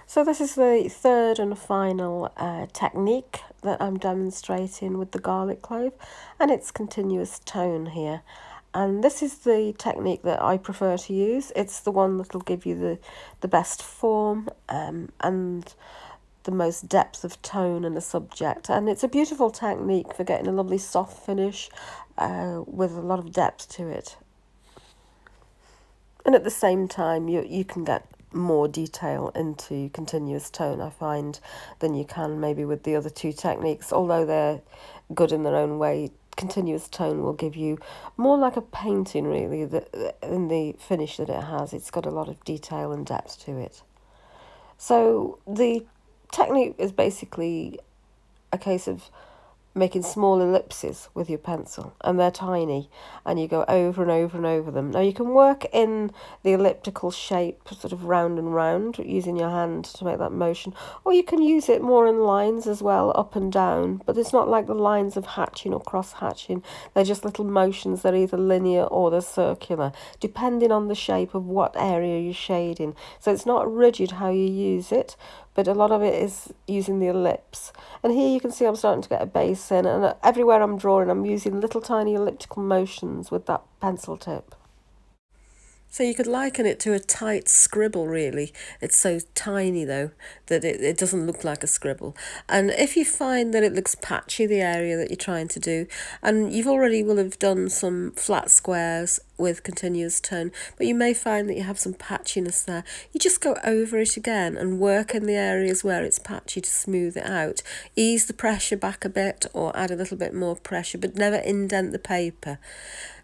So this is the third and final technique that I'm demonstrating with the garlic clove, and it's continuous tone here. And this is the technique that I prefer to use. It's the one that'll give you the best form and the most depth of tone in a subject. And it's a beautiful technique for getting a lovely soft finish with a lot of depth to it. And at the same time, you can get more detail into continuous tone, I find, than you can maybe with the other two techniques. Although they're good in their own way, continuous tone will give you more like a painting, really, in the finish that it has. It's got a lot of detail and depth to it. So the technique is basically a case of making small ellipses with your pencil, and they're tiny, and you go over and over and over them. Now you can work in the elliptical shape, sort of round and round, using your hand to make that motion, or you can use it more in lines as well, up and down, but it's not like the lines of hatching or cross hatching. They're just little motions. They're either linear or they're circular, depending on the shape of what area you're shading. So it's not rigid how you use it, but a lot of it is using the ellipse. And here you can see I'm starting to get a base in, and everywhere I'm drawing I'm using little tiny elliptical motions with that pencil tip. So you could liken it to a tight scribble, really. It's so tiny, though, that it doesn't look like a scribble. And if you find that it looks patchy, the area that you're trying to do, and you've already will have done some flat squares with continuous tone, but you may find that you have some patchiness there, you just go over it again and work in the areas where it's patchy to smooth it out. Ease the pressure back a bit or add a little bit more pressure, but never indent the paper.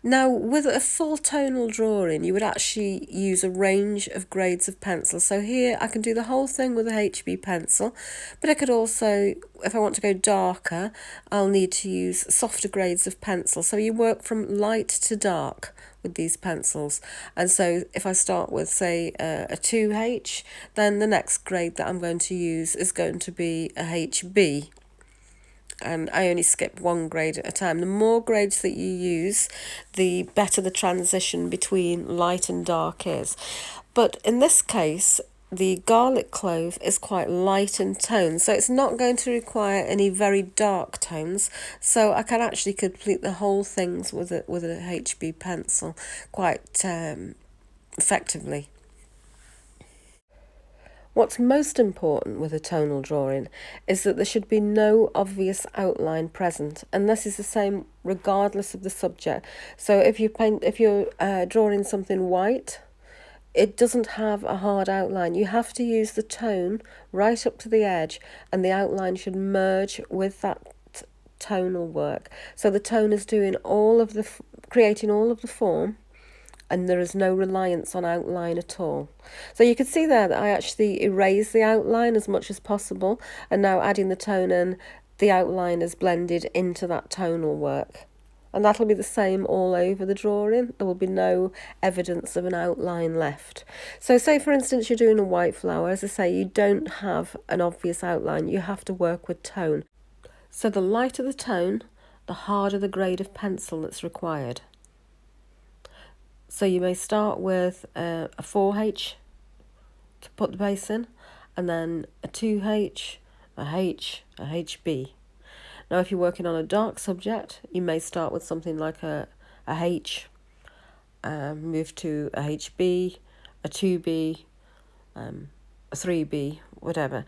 Now, with a full tonal drawing, you would actually use a range of grades of pencil. So here I can do the whole thing with a HB pencil, but I could also, if I want to go darker, I'll need to use softer grades of pencil. So you work from light to dark with these pencils. And so if I start with, say, a 2H, then the next grade that I'm going to use is going to be a HB. And I only skip one grade at a time. The more grades that you use, the better the transition between light and dark is. But in this case, the garlic clove is quite light in tone, so it's not going to require any very dark tones. So I can actually complete the whole things with a HB pencil quite effectively. What's most important with a tonal drawing is that there should be no obvious outline present, and this is the same regardless of the subject. So if you're drawing something white, it doesn't have a hard outline. You have to use the tone right up to the edge, and the outline should merge with that tonal work. So the tone is doing creating all of the form, and there is no reliance on outline at all. So you can see there that I actually erase the outline as much as possible, and now adding the tone in, the outline is blended into that tonal work. And that'll be the same all over the drawing. There will be no evidence of an outline left. So say, for instance, you're doing a white flower. As I say, you don't have an obvious outline. You have to work with tone. So the lighter the tone, the harder the grade of pencil that's required. So you may start with a 4H to put the base in, and then a 2H, a H, a HB. Now if you're working on a dark subject, you may start with something like a H, move to a HB, a 2B, a 3B, whatever.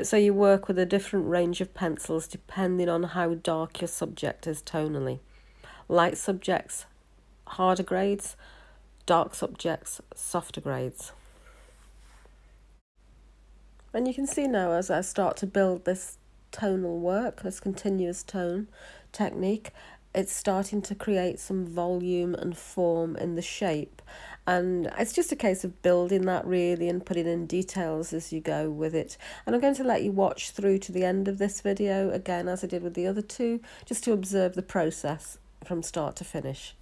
So you work with a different range of pencils depending on how dark your subject is tonally. Light subjects, harder grades. Dark subjects, softer grades. And you can see now as I start to build this tonal work, this continuous tone technique, it's starting to create some volume and form in the shape. And it's just a case of building that, really, and putting in details as you go with it. And I'm going to let you watch through to the end of this video, again, as I did with the other two, just to observe the process from start to finish.